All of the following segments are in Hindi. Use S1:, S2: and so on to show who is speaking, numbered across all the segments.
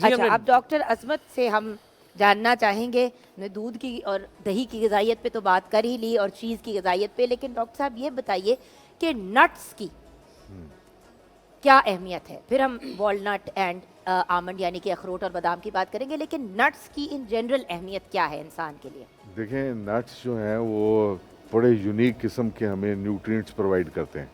S1: अच्छा, अब डॉक्टर अजमत से हम जानना चाहेंगे, ने दूध की और दही की ग़िज़ाइयत पे तो बात कर ही ली और चीज़ की ग़िज़ाइयत पे, लेकिन डॉक्टर साहब ये बताइए कि नट्स की क्या अहमियत है? फिर हम वॉलनट एंड आमंड यानी कि अखरोट और बादाम की बात करेंगे, लेकिन नट्स की इन जनरल अहमियत क्या है इंसान के लिए?
S2: देखें, नट्स जो हैं वो बड़े यूनिक किस्म के हमें न्यूट्रिएंट्स प्रोवाइड करते हैं,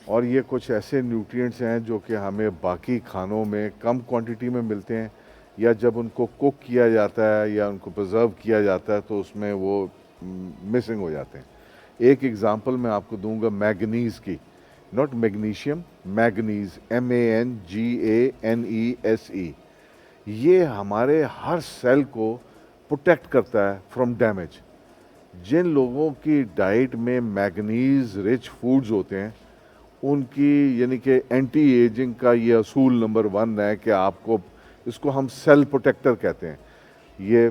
S2: और ये कुछ ऐसे न्यूट्रिएंट्स हैं जो कि हमें बाकी खानों में कम क्वांटिटी में मिलते हैं, या जब उनको कुक किया जाता है या उनको प्रिजर्व किया जाता है तो उसमें वो मिसिंग हो जाते हैं। एक एग्जांपल मैं आपको दूंगा मैग्नीज़ की, नॉट मैग्नीशियम, मैग्नीज़, MANGANESE। ये हमारे हर सेल को प्रोटेक्ट करता है फ्रॉम डैमेज। जिन लोगों की डाइट में मैग्नीज़ रिच फूड्स होते हैं, उनकी यानी कि एंटी एजिंग का ये असूल नंबर 1 है कि आपको, इसको हम सेल प्रोटेक्टर कहते हैं। ये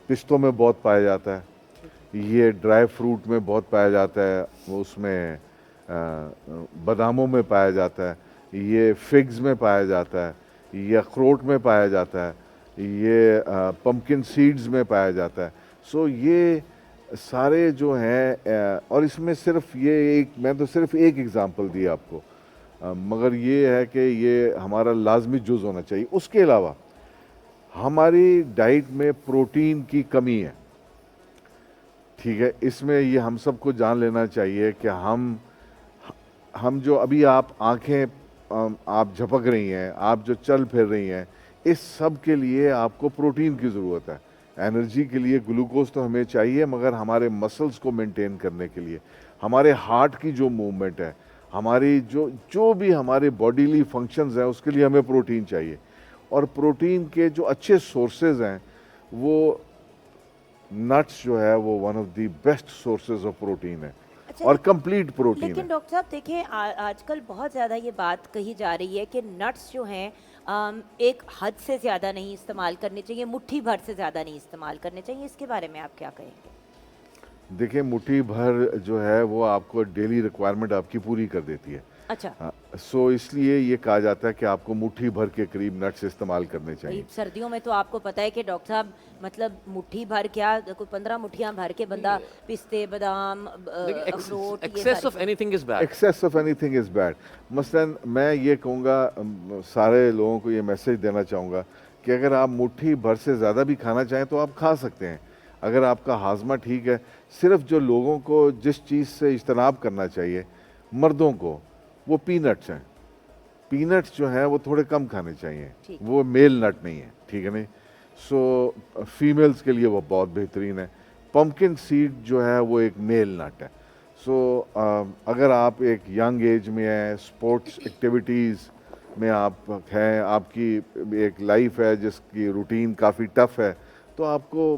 S2: पिस्तों में बहुत पाया जाता है, ये ड्राई फ्रूट में बहुत पाया जाता है, उसमें बादामों में पाया जाता है, ये फिग्स में पाया जाता है, ये अखरोट में पाया जाता है, ये पम्पकिन सीड्स में पाया जाता है। सो ये सारे जो हैं, और इसमें सिर्फ ये एक, मैं तो सिर्फ एक एग्जांपल दी आपको, मगर ये है कि ये हमारा लाजमी जुज़ होना चाहिए। उसके अलावा हमारी डाइट में प्रोटीन की कमी है, ठीक है। इसमें ये हम सबको जान लेना चाहिए कि हम जो अभी आप आंखें आप झपक रही हैं, आप जो चल फिर रही हैं, इस सब के लिए आपको प्रोटीन की ज़रूरत है। एनर्जी के लिए ग्लूकोज तो हमें चाहिए, मगर हमारे मसल्स को मेंटेन करने के लिए, हमारे हार्ट की जो मूवमेंट है, हमारी जो भी हमारे बॉडीली फंक्शंस हैं, उसके लिए हमें प्रोटीन चाहिए। और प्रोटीन के जो अच्छे सोर्सेज हैं, वो नट्स जो है वो one of the best sources of protein है।
S1: अच्छा,
S2: और कंप्लीट प्रोटीन
S1: लेकिन
S2: है।
S1: डॉक्टर साहब देखिए, आजकल बहुत ज़्यादा ये बात कही जा रही है कि नट्स जो हैं एक हद से ज़्यादा नहीं इस्तेमाल करने चाहिए, मुट्ठी भर से ज़्यादा नहीं इस्तेमाल करने चाहिए। इसके बारे में आप क्या कहेंगे?
S2: देखिए, मुट्ठी भर जो है वो आपको डेली रिक्वायरमेंट आपकी पूरी कर देती है।
S1: अच्छा,
S2: सो इसलिए ये कहा जाता है कि आपको मुट्ठी भर के करीब नट्स इस्तेमाल करने
S1: भाई
S2: चाहिए।
S1: सर्दियों में तो आपको पता है कि डॉक्टर साहब, मतलब मुट्ठी भर क्या, कोई 15 मुट्ठियाँ भर के बंदा पिस्ते, बादाम, अखरोट, ये
S3: excess of
S1: sorry
S3: anything is bad.
S2: Excess of anything is bad. मसलन मैं ये कहूँगा, सारे लोगों को ये मैसेज देना चाहूँगा कि अगर आप मुट्ठी भर से ज़्यादा भी खाना चाहें तो आप खा सकते हैं, अगर आपका हाजमा ठीक है। सिर्फ जो लोगों को जिस चीज़ से इज्तनाब करना चाहिए, मर्दों को, वो पीनट्स हैं। पीनट्स जो हैं वो थोड़े कम खाने चाहिए,
S1: ठीक।
S2: वो मेल नट नहीं है, ठीक है नहीं। सो फीमेल्स के लिए वो बहुत बेहतरीन है। पम्पकिन सीड जो है वो एक मेल नट है। सो अगर आप एक यंग एज में हैं, स्पोर्ट्स एक्टिविटीज़ में आप हैं, आपकी एक लाइफ है जिसकी रूटीन काफ़ी टफ है, तो आपको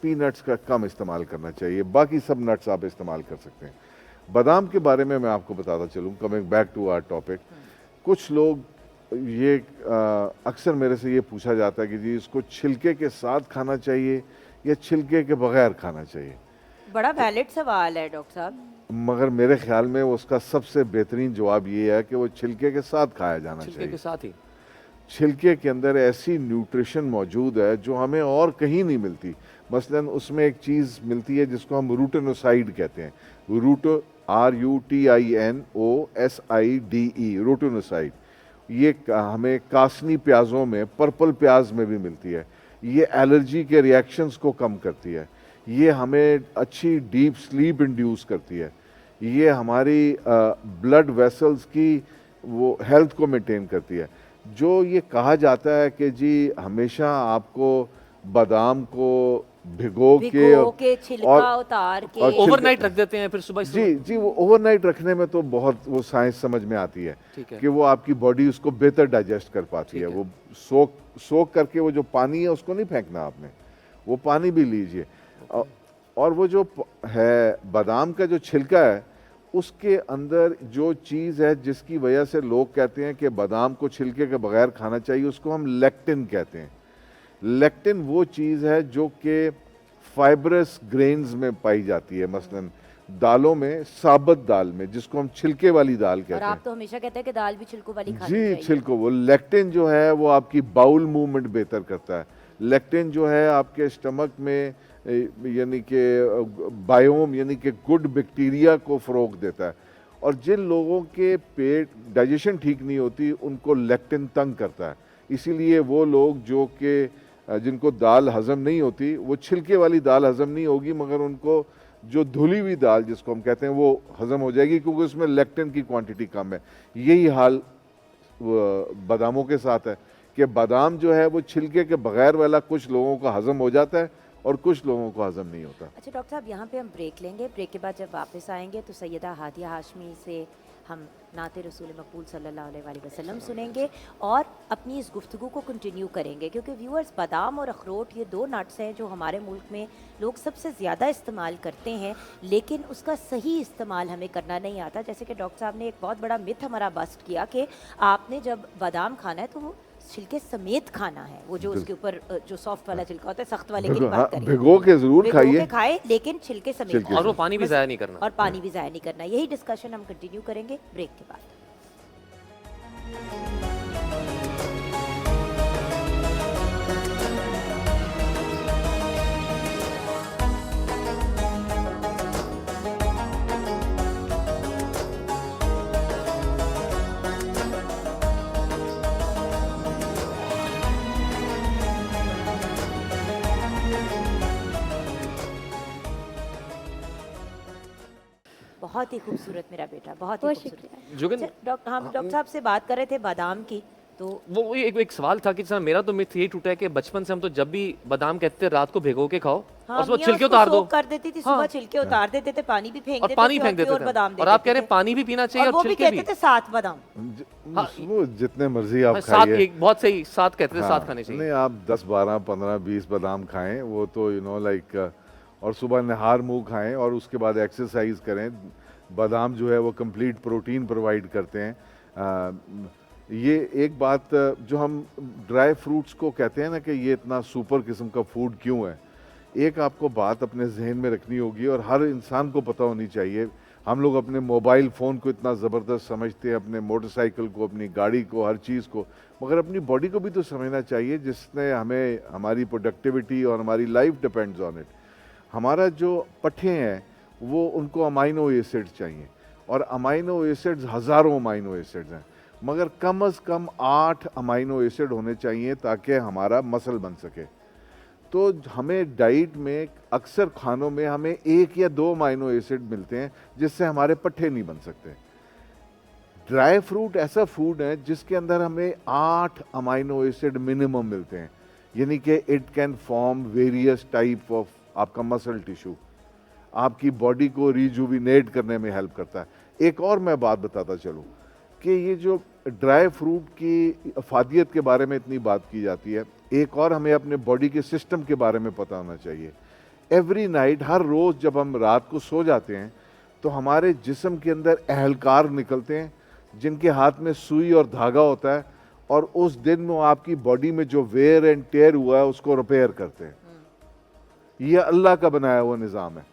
S2: पीनट्स का कम इस्तेमाल करना चाहिए। बाकी सब नट्स आप इस्तेमाल कर सकते हैं। बादाम के बारे में मैं आपको बताता चलूँ, coming back to our topic. कुछ लोग ये अक्सर मेरे से ये पूछा जाता है कि जी इसको छिलके के साथ खाना चाहिए या छिलके के बगैर खाना चाहिए।
S1: बड़ा वैलिड सवाल है डॉक्टर साहब।
S2: मगर मेरे ख्याल में उसका सबसे बेहतरीन जवाब ये है कि वो छिलके के साथ खाया जाना
S3: छिलके
S2: चाहिए।
S3: के साथ ही।
S2: छिलके के अंदर ऐसी न्यूट्रिशन मौजूद है जो हमें और कहीं नहीं मिलती। मसलन उसमें एक चीज़ मिलती है जिसको हम रूटेनोसाइड कहते हैं, RUTINOSIDE, रूटेनोसाइड। ये हमें कासनी प्याज़ों में, पर्पल प्याज में भी मिलती है। ये एलर्जी के रिएक्शंस को कम करती है, ये हमें अच्छी डीप स्लीप इंड्यूस करती है, ये हमारी ब्लड वेसल्स की वो हेल्थ को मेंटेन करती है। जो ये कहा जाता है कि जी हमेशा आपको बादाम को भिगो के
S1: छिलका उतार के
S2: और
S3: ओवरनाइट रख देते हैं, फिर सुबह
S2: जी वो ओवरनाइट रखने में तो बहुत वो साइंस समझ में आती है
S3: ठीक है।
S2: कि वो आपकी बॉडी उसको बेहतर डाइजेस्ट कर पाती है। वो सोक करके वो जो पानी है उसको नहीं फेंकना आपने, वो पानी भी लीजिए। और वो जो है बादाम का जो छिलका है, उसके अंदर जो चीज़ है जिसकी वजह से लोग कहते हैं कि बादाम को छिलके के बगैर खाना चाहिए, उसको हम लेक्टिन कहते हैं। लेक्टिन वो चीज़ है जो कि फाइब्रस ग्रेन्स में पाई जाती है, मसलन दालों में, साबुत दाल में, जिसको हम छिलके वाली दाल
S1: और
S2: कहते हैं।
S1: आप तो हमेशा कहते हैं कि दाल भी छिलकों वाली खानी
S2: जी,
S1: चाहिए।
S2: छिलको, वो लेक्टिन जो है वो आपकी बाउल मूवमेंट बेहतर करता है। लेक्टिन जो है आपके स्टमक में यानी कि बायोम यानी कि गुड बैक्टीरिया को फ़रोग देता है। और जिन लोगों के पेट डाइजेशन ठीक नहीं होती उनको लेक्टिन तंग करता है, इसीलिए वो लोग जो कि जिनको दाल हज़म नहीं होती, वो छिलके वाली दाल हज़म नहीं होगी, मगर उनको जो धुली हुई दाल जिसको हम कहते हैं वो हज़म हो जाएगी, क्योंकि उसमें लेक्टिन की क्वांटिटी कम है। यही हाल बादामों के साथ है कि बादाम जो है वो छिलके के बगैर वाला कुछ लोगों का हज़म हो जाता है और कुछ लोगों को हज़म नहीं होता।
S1: अच्छा डॉक्टर साहब, यहाँ पे हम ब्रेक लेंगे। ब्रेक के बाद जब वापस आएंगे तो सैयदा हादिया हाशमी से हम नाते रसूल मकबूल सल्लल्लाहु अलैहि वसल्लम सुनेंगे और अपनी इस गुफ्तगू को कंटिन्यू करेंगे, क्योंकि व्यूअर्स, बादाम और अखरोट ये दो नट्स हैं जो हमारे मुल्क में लोग सबसे ज़्यादा इस्तेमाल करते हैं, लेकिन उसका सही इस्तेमाल हमें करना नहीं आता। जैसे कि डॉक्टर साहब ने एक बहुत बड़ा मिथ हमारा बस्ट किया कि आपने जब बादाम खाना है तो वो छिलके समेत खाना है, वो जो उसके ऊपर जो सॉफ्ट वाला छिलका होता है, सख्त वाले की नहीं बात करें,
S2: भिगो के जरूर
S1: भिगो
S2: खाइए,
S1: के खाए लेकिन छिलके समेत
S2: छिलके
S1: खाएं।
S3: और वो पानी भी ज़ाया नहीं करना।
S1: और पानी भी ज़ाया नहीं करना। यही डिस्कशन हम कंटिन्यू करेंगे ब्रेक के बाद। बहुत ही खूबसूरत मेरा बेटा, बहुत ही
S4: बहुत
S1: खूबसूरत।
S3: जुगन,
S1: अच्छा, हम डॉक्टर साहब से बात कर रहे थे बादाम की, तो
S3: वो एक सवाल था कि सर मेरा तो मिथ यही टूटा है कि बचपन से हम तो जब भी बादाम कहते थे रात को भिगो के खाओ
S1: हाँ,
S3: और सुबह
S1: मियाँ
S3: छिलके
S1: उसको
S3: उतार दो,
S1: सोख कर देती थी, सुबह
S3: हाँ।
S1: छिलके उतार देते थे, पानी भी फेंक
S3: और
S1: देते
S3: पानी
S1: थे
S3: फेंक देते
S1: प्योर
S3: थे।
S1: बादाम दे
S3: और आप
S1: देते
S3: कह रहे
S1: थे।
S3: हैं पानी भी पीना चाहिए
S1: और
S3: और
S1: वो भी
S3: छिलके
S1: कहते थे 7 बादाम।
S3: हाँ,
S2: वो जितने मर्जी आप
S3: सात,
S2: खाइए।
S3: एक बहुत सही, 7 कहते थे,
S2: हाँ,
S3: 7 खाने चाहिए।
S2: नहीं, आप 10 12 15 20 बादाम खाएं, वो तो लाइक, और सुबह नहार मुंह खाएं और उसके बाद एक्सरसाइज करें। बादाम जो है वो कंप्लीट प्रोटीन प्रोवाइड करते हैं। ये एक बात जो हम ड्राई फ्रूट्स को कहते हैं ना कि ये इतना सुपर किस्म का फूड क्यों है, एक आपको बात अपने जहन में रखनी होगी और हर इंसान को पता होनी चाहिए। हम लोग अपने मोबाइल फ़ोन को इतना ज़बरदस्त समझते हैं, अपने मोटरसाइकिल को, अपनी गाड़ी को, हर चीज़ को, मगर अपनी बॉडी को भी तो समझना चाहिए जिसने हमें, हमारी प्रोडक्टिविटी और हमारी लाइफ डिपेंड्स ऑन इट। हमारा जो पट्ठे हैं वो, उनको अमाइनो एसिड्स चाहिए, और अमाइनो एसिड्स हज़ारों अमाइनो एसिड्स हैं, मगर कम से कम 8 अमाइनो एसिड होने चाहिए ताकि हमारा मसल बन सके। तो हमें डाइट में अक्सर खानों में हमें 1 या 2 अमाइनो एसिड मिलते हैं जिससे हमारे पट्ठे नहीं बन सकते। ड्राई फ्रूट ऐसा फूड है जिसके अंदर हमें 8 अमाइनो एसिड मिनिमम मिलते हैं, यानी कि it can form various type of आपका मसल टिश्यू, आपकी बॉडी को रिजुविनेट करने में हेल्प करता है। एक और मैं बात बताता चलूँ कि ये जो ड्राई फ्रूट की अफादियत के बारे में इतनी बात की जाती है, एक और हमें अपने बॉडी के सिस्टम के बारे में पता होना चाहिए। एवरी नाइट, हर रोज़ जब हम रात को सो जाते हैं तो हमारे जिस्म के अंदर अहलकार निकलते हैं जिनके हाथ में सुई और धागा होता है, और उस दिन में आपकी बॉडी में जो वेयर एंड टेयर हुआ है उसको रिपेयर करते हैं। ये अल्लाह का बनाया हुआ निज़ाम है।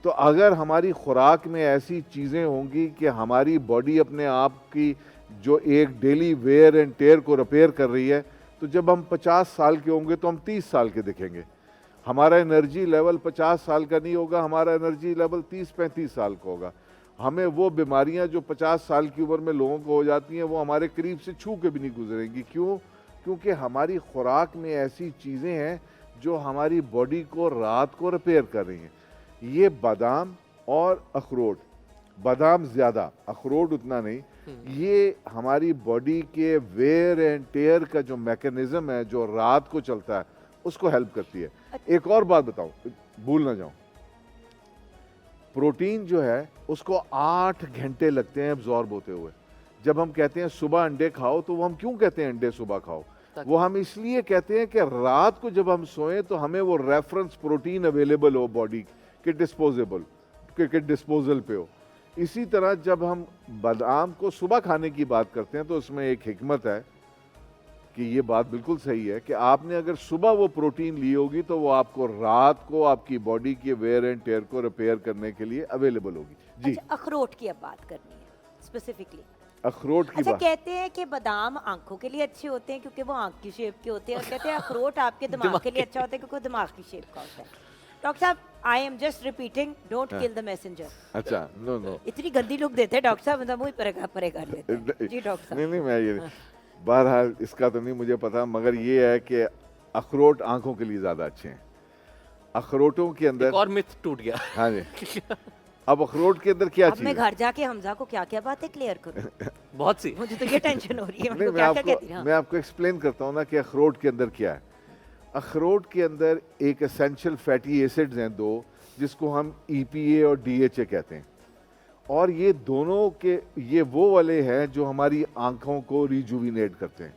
S2: तो अगर हमारी खुराक में ऐसी चीज़ें होंगी कि हमारी बॉडी अपने आप की जो एक डेली वेयर एंड टेयर को रिपेयर कर रही है, तो जब हम 50 साल के होंगे तो हम 30 साल के दिखेंगे। हमारा एनर्जी लेवल 50 साल का नहीं होगा, हमारा एनर्जी लेवल 30-35 साल का होगा। हमें वो बीमारियां जो 50 साल की उम्र में लोगों को हो जाती हैं वो हमारे करीब से छू के भी नहीं गुजरेंगी। क्यों? क्योंकि हमारी खुराक में ऐसी चीज़ें हैं जो हमारी बॉडी को रात को रिपेयर कर रही हैं। ये बादाम और अखरोट, बादाम ज़्यादा, अखरोट उतना नहीं, ये हमारी बॉडी के वेयर एंड टेयर का जो मैकेनिज्म है जो रात को चलता है उसको हेल्प करती है। एक और बात बताऊं, भूल ना जाऊं, प्रोटीन जो है उसको 8 घंटे लगते हैं एब्जॉर्ब होते हुए। जब हम कहते हैं सुबह अंडे खाओ, तो वो हम क्यों कहते हैं अंडे सुबह खाओ? वो हम इसलिए कहते हैं कि रात को जब हम सोएं तो हमें वो रेफरेंस प्रोटीन अवेलेबल हो बॉडी के डिस्पोजल पे हो। इसी तरह जब हम बादाम को सुबह खाने की बात करते हैं तो उसमें एक हिकमत है आपकी ये बात बिल्कुल सही है कि आपने अगर सुबह वो प्रोटीन ली होगी तो वो आपको रात को आपकी बॉडी के वेयर एंड टेयर को रिपेयर करने के लिए अवेलेबल होगी। जी,
S1: अच्छा, अखरोट की अब बात करनी है स्पेसिफिकली।
S2: अखरोट की
S1: अच्छा,
S2: बात।
S1: कहते हैं कि बादाम आंखों के लिए अच्छे होते हैं क्योंकि वो आंख की शेप के होते हैं, और कहते हैं अखरोट आपके दिमाग के लिए अच्छा होता है क्योंकि वो दिमाग की शेप का होता है। डॉक्टर साहब, I am just repeating, don't kill the messenger.
S2: अच्छा, नो नो,
S1: इतनी गंदी लुक देते हैं डॉक्टर साहब, मतलब मुझे परे कर लेते हैं। जी डॉक्टर साहब।
S2: नहीं मैं ये बहरहाल इसका तो नहीं मुझे पता, मगर ये है कि अखरोट आंखों के लिए ज़्यादा अच्छे हैं। अखरोटों के
S3: एक
S2: अंदर,
S3: और मिथ टूट गया।
S2: हाँ जी, अब अखरोट के अंदर क्या
S1: अब
S2: चीज़
S1: मैं
S2: है?
S1: घर जाके हमजा को क्या क्या बातें क्लियर करूं?
S3: बहुत सी।
S1: मुझे तो ये टेंशन हो रही है,
S2: नहीं,
S1: मैं क्या क्या कहती हूँ।
S2: मैं आपको एक्सप्लेन करता हूँ ना कि अखरोट के अंदर क्या है। अखरोट के अंदर एक एसेंशियल फैटी एसिड्स हैं दो, जिसको हम EPA और DHA कहते हैं, और ये दोनों के ये वो वाले हैं जो हमारी आंखों को रिजुविनेट करते हैं।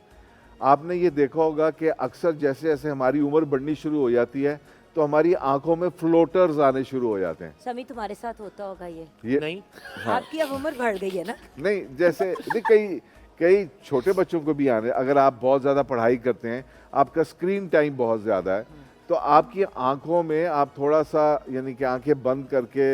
S2: आपने ये देखा होगा कि अक्सर जैसे जैसे हमारी उम्र बढ़नी शुरू हो जाती है तो हमारी आंखों में फ्लोटर्स आने शुरू हो जाते हैं।
S1: समी, तुम्हारे साथ होता होगा ये?
S3: नहीं,
S1: आपकी अब उम्र बढ़ गई है ना?
S2: नहीं, जैसे नहीं, कई कई छोटे बच्चों को भी आने, अगर आप बहुत ज़्यादा पढ़ाई करते हैं, आपका स्क्रीन टाइम बहुत ज़्यादा है, तो आपकी आंखों में आप थोड़ा सा यानी कि आंखें बंद करके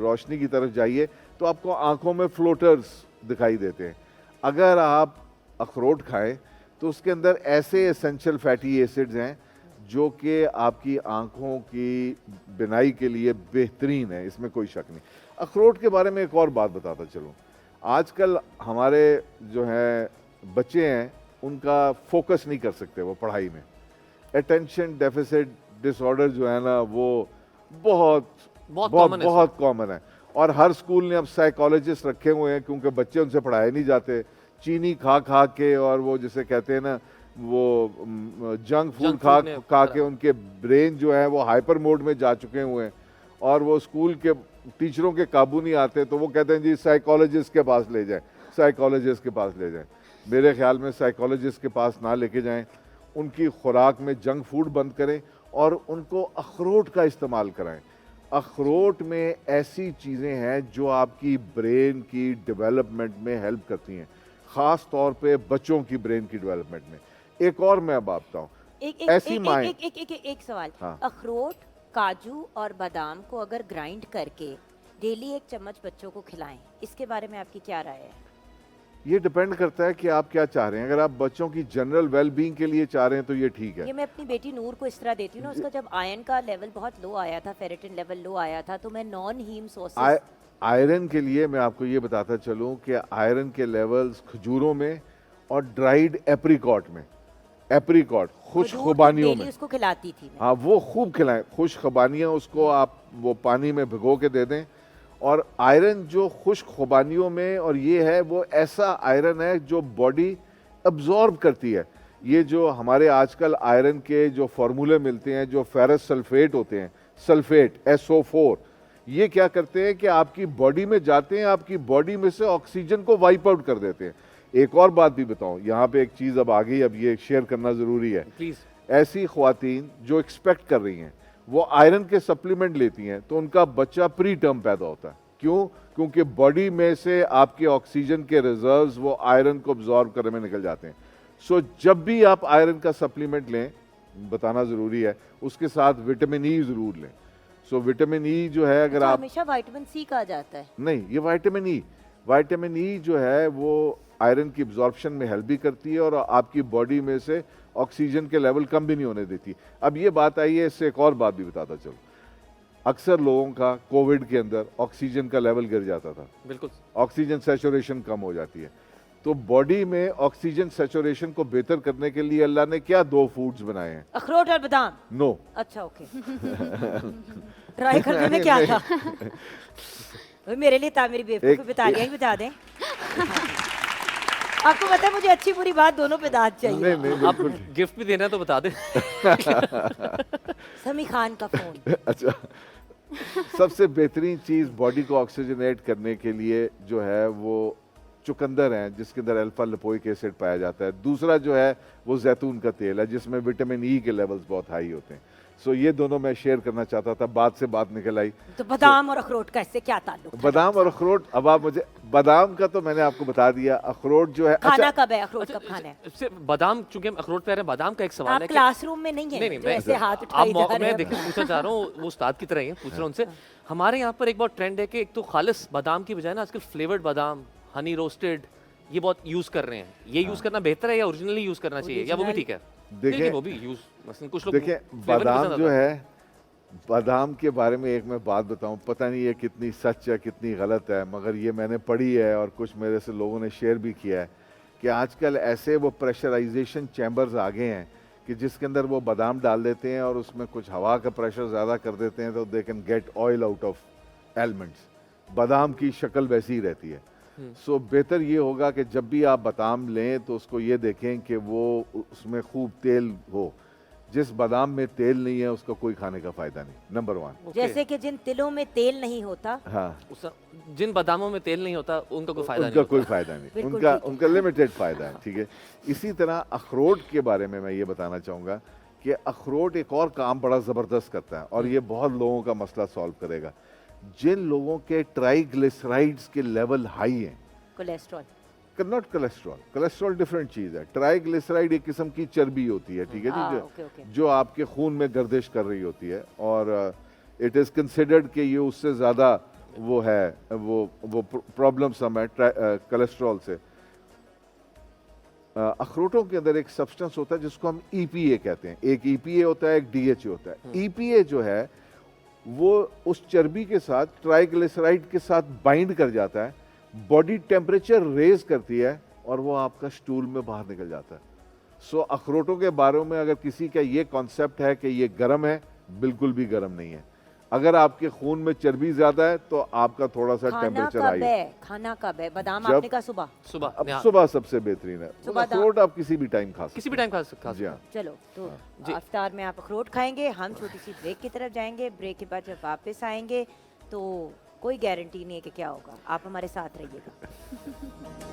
S2: रोशनी की तरफ जाइए तो आपको आंखों में फ्लोटर्स दिखाई देते हैं। अगर आप अखरोट खाएं तो उसके अंदर ऐसे एसेंशियल फैटी एसिड्स हैं जो कि आपकी आंखों की बिनाई के लिए बेहतरीन है, इसमें कोई शक नहीं। अखरोट के बारे में एक और बात बताता चलूँ, आजकल हमारे जो हैं बच्चे हैं उनका फोकस नहीं कर सकते वो पढ़ाई में। अटेंशन डेफिसिट डिसऑर्डर जो है ना वो बहुत बहुत कॉमन है, और हर स्कूल ने अब साइकोलॉजिस्ट रखे हुए हैं क्योंकि बच्चे उनसे पढ़ाए नहीं जाते। चीनी खा खा के और वो जिसे कहते हैं ना वो जंक फूड खा के उनके ब्रेन जो है वो हाइपर मोड में जा चुके हुए हैं, और वो स्कूल के टीचरों के काबू नहीं आते तो वो कहते हैं जी साइकोलॉजिस्ट के पास ले जाएं, साइकोलॉजिस्ट के पास ले जाएं। मेरे ख्याल में साइकोलॉजिस्ट के पास ना लेके जाएं, उनकी खुराक में जंक फूड बंद करें और उनको अखरोट का इस्तेमाल कराएं। अखरोट में ऐसी चीज़ें हैं जो आपकी ब्रेन की डेवलपमेंट में हेल्प करती हैं, ख़ास तौर पे बच्चों की ब्रेन की डेवलपमेंट में। एक और मैं अब आपता हूँ,
S1: एक सवाल।
S2: हाँ।
S1: अखरोट, काजू और बादाम को अगर ग्राइंड करके डेली 1 चम्मच बच्चों को खिलाएं, इसके बारे में आपकी क्या राय है?
S2: ये डिपेंड करता है कि आप क्या चाह रहे हैं। अगर आप बच्चों की जनरल वेल बीइंग के लिए चाह रहे हैं तो ये ठीक है।
S1: ये मैं अपनी बेटी नूर को इस तरह देती हूँ ना, उसका जब आयरन का लेवल बहुत लो आया था, फेरेटिन लेवल लो आया था, तो मैं नॉन हीम सोर्सेस।
S2: आयरन के लिए मैं आपको ये बताता चलूँ कि आयरन के लेवल्स खजूरों में और ड्राइड एप्रिकॉट में, एप्रिकॉट खुश खुबानियों में
S1: उसको खिलाती थी मैं।
S2: हाँ, वो खूब खिलाएं, खुश खुबानियाँ उसको आप वो पानी में भिगो के दे दें। और आयरन जो खुश खुबानियों में, और ये है वो ऐसा आयरन है जो बॉडी अब्जॉर्ब करती है। ये जो हमारे आजकल आयरन के जो फार्मूले मिलते हैं, जो फेरस सल्फेट होते हैं, सल्फेट SO4, ये क्या करते हैं कि आपकी बॉडी में जाते हैं, आपकी बॉडी में से ऑक्सीजन को वाइप आउट कर देते हैं। एक और बात भी बताऊं, यहाँ पे एक चीज़ अब आ गई, अब ये शेयर करना ज़रूरी है।
S3: प्लीज।
S2: ऐसी ख्वातीन जो एक्सपेक्ट कर रही हैं वो आयरन के सप्लीमेंट लेती हैं तो उनका बच्चा प्री टर्म पैदा होता है। क्यों? क्योंकि बॉडी में से आपके ऑक्सीजन के रिजर्व्स वो आयरन को अब्जॉर्ब करने में निकल जाते हैं। सो जब भी आप आयरन का सप्लीमेंट लें, बताना ज़रूरी है, उसके साथ विटामिन ई ज़रूर लें। सो विटामिन ई जो है, अगर आप
S1: हमेशा विटामिन सी कहा जाता है।
S2: नहीं, ये विटामिन ई जो है वो आयरन की एब्जॉर्प्शन में हेल्प भी करती है और आपकी बॉडी में से ऑक्सीजन के लेवल कम भी नहीं होने देती। अब ये बात आई है, इससे एक और बात भी बताता चलो। अक्सर लोगों का कोविड के अंदर ऑक्सीजन का लेवल गिर जाता था,
S3: बिल्कुल,
S2: ऑक्सीजन सैचुरेशन कम हो जाती है। तो बॉडी में ऑक्सीजन सैचुरेशन को बेहतर करने के लिए अल्लाह ने क्या 2 फूड्स बनाए हैं?
S1: अखरोट और बादाम।
S2: नो।
S1: अच्छा, ओके। ट्राई करने में क्या था? मेरे लिए था, मेरी बेवकूफी पे तालियां ही बजा दें। आपको पता है मुझे अच्छी बुरी बात दोनों पे दाद चाहिए।
S2: नहीं,
S3: आप गिफ्ट भी देना है तो बता दें।
S1: समी खान का फोन।
S2: अच्छा, सबसे बेहतरीन चीज़ बॉडी को ऑक्सीजनेट करने के लिए जो है वो चुकंदर हैं, जिसके अंदर अल्फा लिपोइक एसिड पाया जाता है। दूसरा जो है वो जैतून का तेल है, जिसमें विटामिन ई के लेवल्स बहुत हाई होते हैं। सो ये दोनों मैं शेयर करना चाहता था, बात से बात निकल आई।
S1: तो बादाम और अखरोट का इससे क्या ताल्लुक था?
S2: बादाम और अखरोट, अब आप मुझे, बादाम का तो मैंने आपको बता दिया, अखरोट जो है
S1: खाना कब है, अखरोट कब खाना है?
S3: इससे बादाम, चूंकि हम अखरोट पे आ रहे हैं, बादाम का एक सवाल
S1: आप
S3: है कि
S1: क्लासरूम में नहीं है
S3: नहीं नहीं,
S1: जो ऐसे हाथ
S3: आप
S1: उठाए जा रहे
S3: मैं
S1: हैं।
S3: देखिए पूछना चाह रहा हूँ, वो उस्ताद की तरह ही है, पूछ रहा हूँ उनसे। हमारे यहाँ पर एक बहुत ट्रेंड है कि एक तो खालिस बादाम की बजाय ना आजकल फ्लेवर्ड बादाम, हनी रोस्टेड, ये बहुत यूज कर रहे हैं। ये यूज करना बेहतर है या ओरिजिनली यूज करना चाहिए, या वो भी ठीक है?
S2: देखिए,
S3: वो भी यूज, मसलन कुछ लोग
S2: देखिए
S3: flavor
S2: बादाम
S3: पसंद
S2: जो
S3: आता
S2: है, बादाम के बारे में एक मैं बात बताऊं, पता नहीं ये कितनी सच है कितनी गलत है, मगर ये मैंने पढ़ी है और कुछ मेरे से लोगों ने शेयर भी किया है कि आजकल ऐसे वो प्रेशराइजेशन चैम्बर्स आ गए हैं कि जिसके अंदर वो बादाम डाल देते हैं और उसमें कुछ हवा का प्रेशर ज़्यादा कर देते हैं तो they can get oil out of elements. बादाम की शक्ल वैसी ही रहती है। सो बेहतर ये होगा कि जब भी आप बादाम लें तो उसको ये देखें कि वो उसमें खूब तेल हो। जिस बादाम में तेल नहीं है उसका कोई खाने का फायदा नहीं, नंबर 1।
S3: है।
S1: जैसे कि जिन तिलों में तेल नहीं होता,
S2: हाँ,
S3: जिन बादामों में तेल नहीं होता उनका कोई फायदा
S2: उनका
S3: नहीं
S2: कोई
S3: होता।
S2: फायदा नहीं,
S1: बिल्कुल
S2: उनका
S1: ठीक है।
S2: उनका लिमिटेड फायदा है, ठीक है। इसी तरह अखरोट के बारे में मैं ये बताना चाहूँगा कि अखरोट एक और काम बड़ा ज़बरदस्त करता है और ये बहुत लोगों का मसला सॉल्व करेगा। जिन लोगों के ट्राइग्लिसराइड्स के लेवल हाई हैं,
S1: cholesterol,
S2: not cholesterol, cholesterol different चीज़ है, ट्राइग्लिसराइड एक किस्म की चर्बी होती है, ठीक है जी,
S1: ओके।
S2: जो आपके खून में गर्दिश कर रही होती है और इट इज़ कंसिडर्ड कि ये उससे ज़्यादा वो है, वो प्रॉब्लम सम है कोलेस्ट्रॉल से। अखरोटों के अंदर एक सब्सटेंस होता है जिसको हम EPA कहते हैं, एक EPA होता है, एक DHA होता है। EPA जो है वो उस चर्बी के साथ ट्राइग्लिसराइड के साथ बाइंड कर जाता है, बॉडी टेम्परेचर रेज करती है और वो आपका स्टूल में बाहर निकल जाता है। सो अखरोटों के बारे में अगर किसी का ये कॉन्सेप्ट है कि ये गर्म है, बिल्कुल भी गर्म नहीं है। अगर आपके खून में चर्बी ज्यादा है तो आपका थोड़ा सा
S1: खाना
S2: टेम्परेचर
S1: कब
S2: हाई है।
S1: है? खाना कब है? बादाम
S2: जब-
S1: आपने कहा सुबह।
S3: सुबह
S2: अब
S3: हाँ,
S2: सुबह सबसे बेहतरीन है,
S1: सुबह
S2: अखरोट आप किसी भी टाइम खा सकते
S3: किसी भी टाइम खा सकते
S2: जी
S3: हैं।
S2: हाँ।
S1: चलो तो
S3: जी।
S1: अफ्तार में आप अखरोट खाएंगे, हम छोटी सी ब्रेक की तरफ जाएंगे। ब्रेक के बाद जब वापस आएंगे तो कोई गारंटी नहीं है कि क्या होगा। आप हमारे साथ रहिएगा।